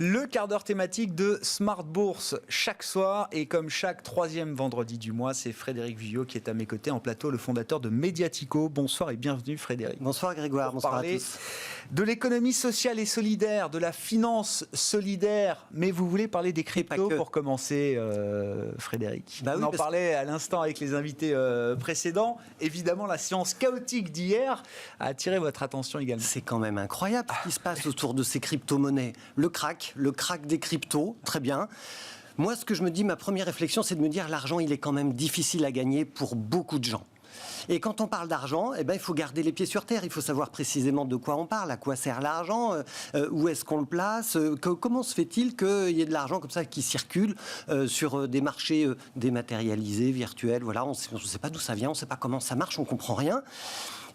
Le quart d'heure thématique de Smart Bourse chaque soir et comme chaque troisième vendredi du mois, c'est Frédéric Villot qui est à mes côtés en plateau, le fondateur de Mediatico. Bonsoir et bienvenue Frédéric. Bonsoir Grégoire, bonsoir à tous. De l'économie sociale et solidaire, de la finance solidaire, mais vous voulez parler des cryptos pour commencer Frédéric. On en parlait à l'instant avec les invités précédents. Évidemment, la séance chaotique d'hier a attiré votre attention également. C'est quand même incroyable ce qui se passe autour de ces crypto-monnaies. Le crack des cryptos, très bien. Moi, ce que je me dis, ma première réflexion, c'est de me dire l'argent, il est quand même difficile à gagner pour beaucoup de gens. Et quand on parle d'argent, il faut garder les pieds sur terre. Il faut savoir précisément de quoi on parle, à quoi sert l'argent, où est-ce qu'on le place, comment se fait-il qu'il y ait de l'argent comme ça qui circule sur des marchés dématérialisés, virtuels. Voilà, on ne sait pas d'où ça vient, on ne sait pas comment ça marche, on ne comprend rien.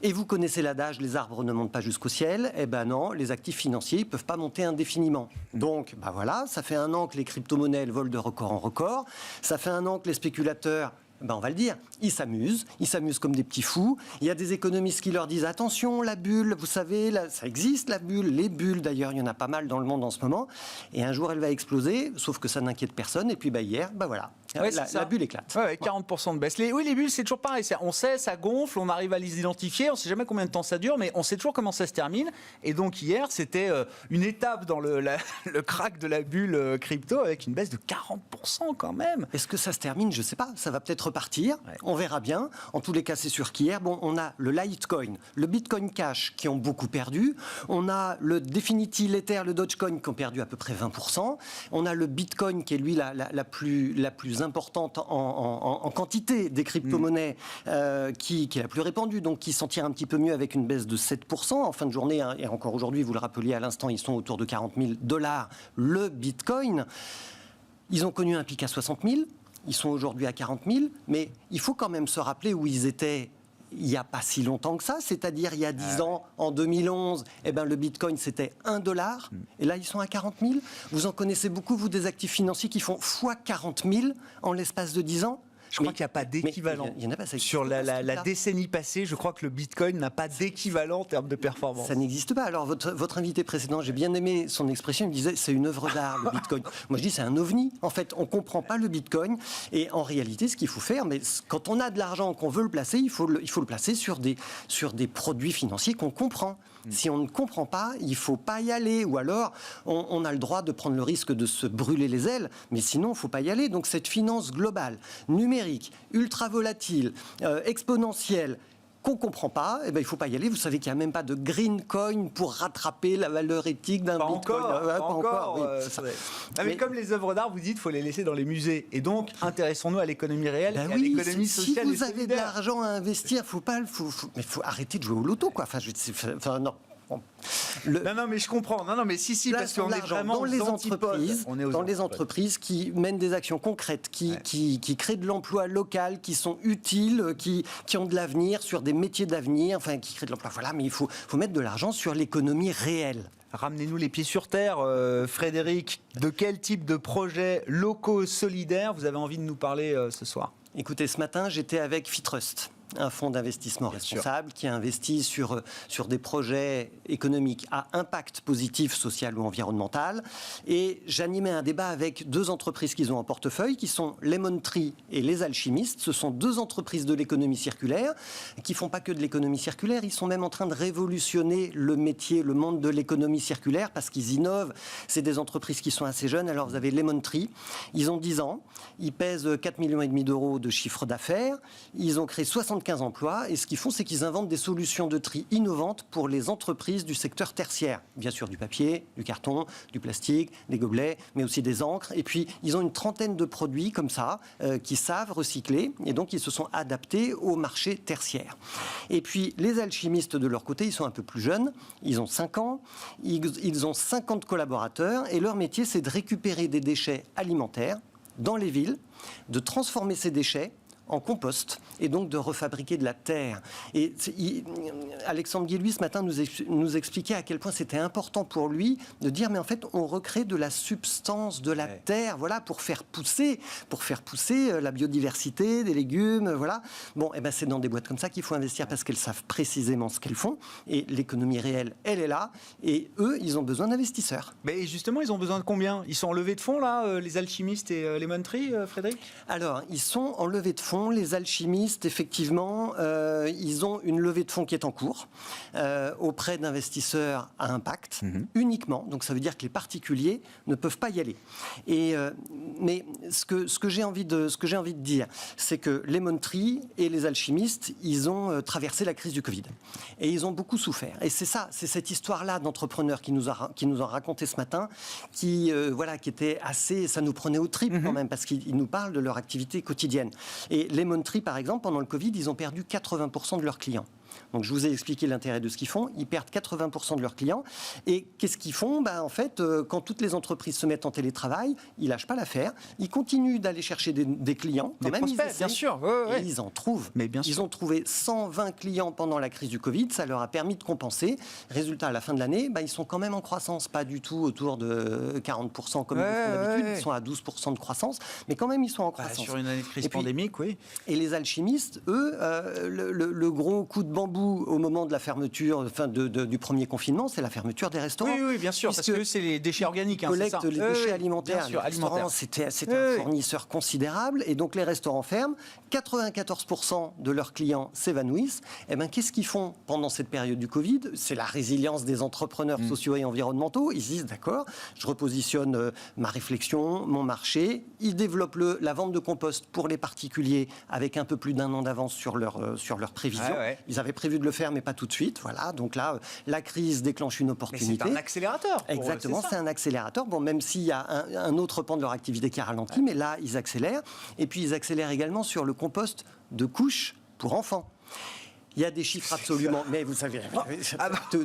Et vous connaissez l'adage, les arbres ne montent pas jusqu'au ciel. Eh ben non, les actifs financiers ne peuvent pas monter indéfiniment. Donc, voilà, ça fait 1 an que les crypto-monnaies volent de record en record. Ça fait 1 an que les spéculateurs, on va le dire, ils s'amusent comme des petits fous. Il y a des économistes qui leur disent attention, la bulle, vous savez, ça existe la bulle, les bulles d'ailleurs, il y en a pas mal dans le monde en ce moment. Et un jour, elle va exploser, sauf que ça n'inquiète personne. Et puis hier, voilà. Ouais, la bulle éclate. Ouais, 40% de baisse. Les bulles, c'est toujours pareil. On sait, ça gonfle, on arrive à les identifier. On ne sait jamais combien de temps ça dure, mais on sait toujours comment ça se termine. Et donc hier, c'était une étape dans le crack de la bulle crypto avec une baisse de 40% quand même. Est-ce que ça se termine? Je ne sais pas. Ça va peut-être repartir. Ouais. On verra bien. En tous les cas, c'est sûr qu'hier, on a le Litecoin, le Bitcoin Cash qui ont beaucoup perdu. On a le Definity, l'Ether, le Dogecoin qui ont perdu à peu près 20%. On a le Bitcoin qui est lui la plus importante en quantité des crypto-monnaies qui est la plus répandue, donc qui s'en tire un petit peu mieux avec une baisse de 7% en fin de journée, hein, et encore aujourd'hui, vous le rappeliez à l'instant, ils sont autour de $40 000 le Bitcoin. Ils ont connu un pic à 60 000, ils sont aujourd'hui à 40 000, mais il faut quand même se rappeler où ils étaient il n'y a pas si longtemps que ça, c'est-à-dire il y a 10 ans, en 2011, le Bitcoin c'était $1, et là ils sont à 40 000. Vous en connaissez beaucoup, vous, des actifs financiers qui font x 40 000 en l'espace de 10 ans? Je crois qu'il n'y a pas d'équivalent. Sur la décennie passée, je crois que le Bitcoin n'a pas d'équivalent en termes de performance. Ça n'existe pas. Alors, votre invité précédent, j'ai bien aimé son expression, il me disait c'est une œuvre d'art, le Bitcoin. Moi, je dis c'est un ovni. En fait, on ne comprend pas le Bitcoin. Et en réalité, ce qu'il faut faire, mais quand on a de l'argent, qu'on veut le placer, il faut le placer sur des produits financiers qu'on comprend. Si on ne comprend pas, il ne faut pas y aller. Ou alors, on a le droit de prendre le risque de se brûler les ailes, mais sinon, il ne faut pas y aller. Donc, cette finance globale, numérique, ultra volatile, exponentielle, qu'on ne comprend pas, il ne faut pas y aller. Vous savez qu'il n'y a même pas de green coin pour rattraper la valeur éthique d'un Bitcoin. Pas encore. Oui, mais comme les œuvres d'art, vous dites qu'il faut les laisser dans les musées. Et donc, intéressons-nous à l'économie réelle et à l'économie sociale. Si vous avez de l'argent à investir, il faut arrêter de jouer au loto, quoi. Non. Non, mais je comprends. Non, mais si, parce qu'on est vraiment dans les entreprises qui mènent des actions concrètes, qui créent de l'emploi local, qui sont utiles, qui ont de l'avenir, sur des métiers d'avenir, qui créent de l'emploi. Voilà, mais il faut mettre de l'argent sur l'économie réelle. Ramenez-nous les pieds sur terre, Frédéric. De quel type de projets locaux solidaires vous avez envie de nous parler ce soir? Écoutez, ce matin, j'étais avec Fitrust, un fonds d'investissement responsable qui a investi sur des projets économiques à impact positif, social ou environnemental. Et j'animais un débat avec 2 entreprises qu'ils ont en portefeuille, qui sont Lemon Tree et Les Alchimistes. Ce sont 2 entreprises de l'économie circulaire, qui ne font pas que de l'économie circulaire, ils sont même en train de révolutionner le métier, le monde de l'économie circulaire, parce qu'ils innovent. C'est des entreprises qui sont assez jeunes. Alors vous avez Lemon Tree, ils ont 10 ans, ils pèsent 4,5 millions d'euros de chiffre d'affaires, ils ont créé 75 emplois, et ce qu'ils font, c'est qu'ils inventent des solutions de tri innovantes pour les entreprises du secteur tertiaire. Bien sûr, du papier, du carton, du plastique, des gobelets, mais aussi des encres. Et puis, ils ont une trentaine de produits comme ça, qui savent recycler, et donc ils se sont adaptés au marché tertiaire. Et puis, les alchimistes, de leur côté, ils sont un peu plus jeunes, ils ont 5 ans, ils ont 50 collaborateurs, et leur métier, c'est de récupérer des déchets alimentaires dans les villes, de transformer ces déchets en compost et donc de refabriquer de la terre. Et Alexandre Guillouis ce matin nous expliquait à quel point c'était important pour lui de dire mais en fait on recrée de la substance de la terre, voilà, pour faire pousser la biodiversité des légumes, voilà. Bon, et ben c'est dans des boîtes comme ça qu'il faut investir parce qu'elles savent précisément ce qu'elles font et l'économie réelle, elle est là et eux, ils ont besoin d'investisseurs. Mais justement, ils ont besoin de combien? Ils sont en levée de fonds là, les alchimistes et Lemon Tree, Frédéric? Alors, ils sont en levée de fonds. Les alchimistes, effectivement, ils ont une levée de fonds qui est en cours auprès d'investisseurs à impact uniquement. Donc, ça veut dire que les particuliers ne peuvent pas y aller. Et, mais ce que j'ai envie de dire, c'est que Lemon Tree et les alchimistes, ils ont traversé la crise du Covid. Et ils ont beaucoup souffert. Et c'est ça, c'est cette histoire-là d'entrepreneurs qui nous ont raconté ce matin, qui était assez... Ça nous prenait aux tripes quand même, parce qu'ils nous parlent de leur activité quotidienne. Et Lemon Tree, par exemple, pendant le Covid, ils ont perdu 80% de leurs clients. Donc, je vous ai expliqué l'intérêt de ce qu'ils font. Ils perdent 80% de leurs clients. Et qu'est-ce qu'ils font? En fait, quand toutes les entreprises se mettent en télétravail, ils lâchent pas l'affaire. Ils continuent d'aller chercher des clients. Des prospects, bien sûr. Et ils en trouvent. Mais bien sûr. Ils ont trouvé 120 clients pendant la crise du Covid. Ça leur a permis de compenser. Résultat, à la fin de l'année, ils sont quand même en croissance. Pas du tout autour de 40% comme ils font d'habitude. Ils sont à 12% de croissance. Mais quand même, ils sont en croissance. Sur une année de crise pandémique, oui. Et les alchimistes, eux, le gros coup de bambou au moment de la fermeture, du premier confinement, c'est la fermeture des restaurants. Oui, bien sûr, parce que c'est les déchets organiques. Ils collectent les déchets alimentaires. Les restaurants, c'était un fournisseur considérable. Et donc, les restaurants ferment. 94% de leurs clients s'évanouissent. Eh bien, qu'est-ce qu'ils font pendant cette période du Covid? C'est la résilience des entrepreneurs sociaux et environnementaux. Ils se disent, d'accord, je repositionne ma réflexion, mon marché. Ils développent la vente de compost pour les particuliers avec un peu plus d'1 an d'avance sur leur prévision. Ils avaient prévu de le faire, mais pas tout de suite. Voilà. Donc là, la crise déclenche une opportunité. Mais c'est un accélérateur. Exactement, c'est un accélérateur. Bon, même s'il y a un autre pan de leur activité qui a ralenti, mais là, ils accélèrent. Et puis, ils accélèrent également sur le compost de couches pour enfants. Il y a des chiffres absolument... Mais vous savez,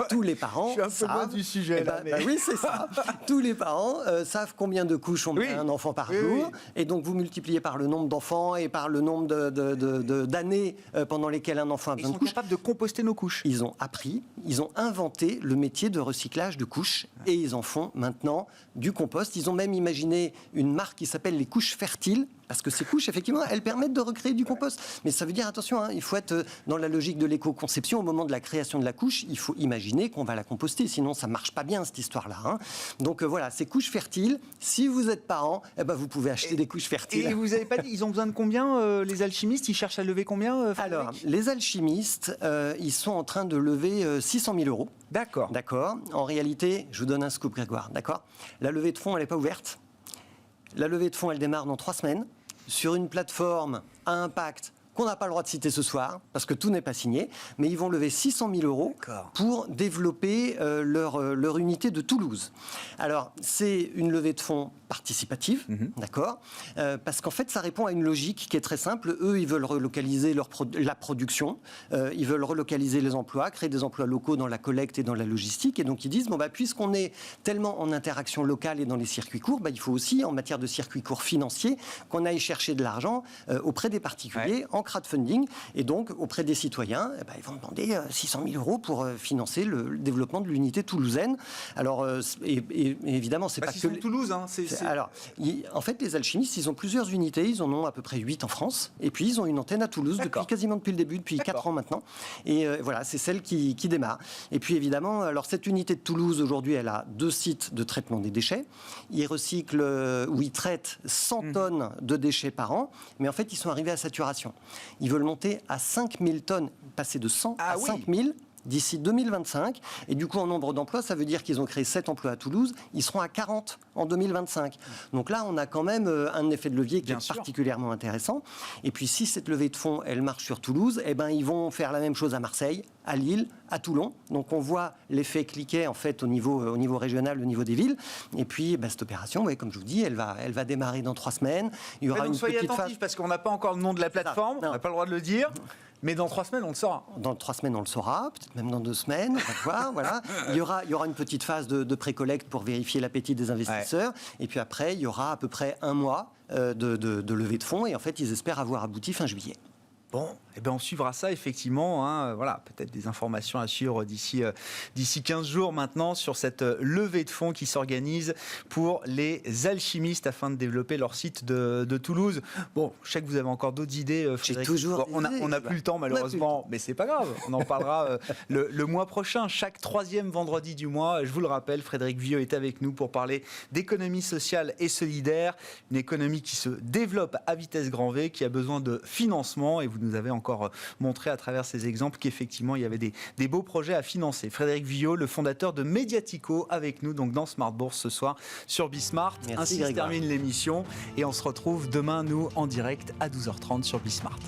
tous les parents savent... Je suis un peu loin du sujet, là. Oui, c'est ça. Tous les parents savent combien de couches on met un enfant par jour. Et donc, vous multipliez par le nombre d'enfants et par le nombre d'années pendant lesquelles un enfant a besoin de couches. Ils sont capables de composter nos couches. Ils ont appris, ils ont inventé le métier de recyclage de couches. Et ils en font maintenant du compost. Ils ont même imaginé une marque qui s'appelle les couches fertiles. Parce que ces couches, effectivement, elles permettent de recréer du compost. Mais ça veut dire, attention, il faut être dans la logique de l'éco-conception. Au moment de la création de la couche, il faut imaginer qu'on va la composter. Sinon, ça ne marche pas bien, cette histoire-là. Donc voilà, ces couches fertiles, si vous êtes parent, vous pouvez acheter des couches fertiles. Et vous n'avez pas dit, ils ont besoin de combien, les alchimistes? Ils cherchent à lever combien, Frédéric? Alors, les alchimistes, ils sont en train de lever 600 000 euros. D'accord. En réalité, je vous donne un scoop, Grégoire. D'accord. La levée de fonds, elle n'est pas ouverte. La levée de fonds, elle démarre dans 3 semaines. Sur une plateforme à impact qu'on n'a pas le droit de citer ce soir, parce que tout n'est pas signé, mais ils vont lever 600 000 euros pour développer leur unité de Toulouse. Alors, c'est une levée de fonds participative, d'accord, parce qu'en fait, ça répond à une logique qui est très simple. Eux, ils veulent relocaliser la production, ils veulent relocaliser les emplois, créer des emplois locaux dans la collecte et dans la logistique, et donc ils disent, puisqu'on est tellement en interaction locale et dans les circuits courts, il faut aussi, en matière de circuits courts financiers, qu'on aille chercher de l'argent auprès des particuliers, en crowdfunding, et donc auprès des citoyens, ils vont demander 600 000 euros pour financer le développement de l'unité toulousaine. Alors, et évidemment, c'est pas que... Toulouse, Alors, en fait, les alchimistes, ils ont plusieurs unités, ils en ont à peu près 8 en France, et puis ils ont une antenne à Toulouse quasiment depuis le début, depuis 4 ans maintenant, et voilà, c'est celle qui démarre. Et puis évidemment, alors cette unité de Toulouse, aujourd'hui, elle a 2 sites de traitement des déchets, ils recyclent, ou ils traitent 100 tonnes de déchets par an, mais en fait, ils sont arrivés à saturation. Ils veulent monter à 5000 tonnes, passer de 100 à 5000 d'ici 2025. Et du coup, en nombre d'emplois, ça veut dire qu'ils ont créé 7 emplois à Toulouse. Ils seront à 40 en 2025. Donc là, on a quand même un effet de levier qui est particulièrement intéressant. Et puis, si cette levée de fonds, elle marche sur Toulouse, ils vont faire la même chose à Marseille, à Lille, à Toulon. Donc, on voit l'effet cliquet, en fait, au niveau régional, au niveau des villes. Et puis, cette opération, comme je vous dis, elle va démarrer dans 3 semaines. Il y aura une petite phase... parce qu'on n'a pas encore le nom de la plateforme. On n'a pas le droit de le dire. Mais dans 3 semaines, on le saura. Dans 3 semaines, on le saura, peut-être même dans 2 semaines, on va voir. Voilà. Il y aura une petite phase de pré-collecte pour vérifier l'appétit des investisseurs. Et puis après, il y aura à peu près 1 mois de levée de fonds. Et en fait, ils espèrent avoir abouti fin juillet. Bon, eh bien on suivra ça effectivement. Voilà, peut-être des informations à suivre d'ici 15 jours maintenant sur cette levée de fonds qui s'organise pour les alchimistes afin de développer leur site de Toulouse. Bon, je sais que vous avez encore d'autres idées, Frédéric. J'ai toujours on n'a plus le temps malheureusement, mais c'est pas grave. On en parlera le mois prochain, chaque 3e vendredi du mois. Je vous le rappelle, Frédéric Villot est avec nous pour parler d'économie sociale et solidaire, une économie qui se développe à vitesse grand V, qui a besoin de financement, et vous nous avez encore montré à travers ces exemples qu'effectivement il y avait des beaux projets à financer. Frédéric Villot, le fondateur de Mediatico, avec nous donc dans Smart Bourse ce soir sur Bismart. Merci, ainsi se termine l'émission et on se retrouve demain nous en direct à 12h30 sur Bismart.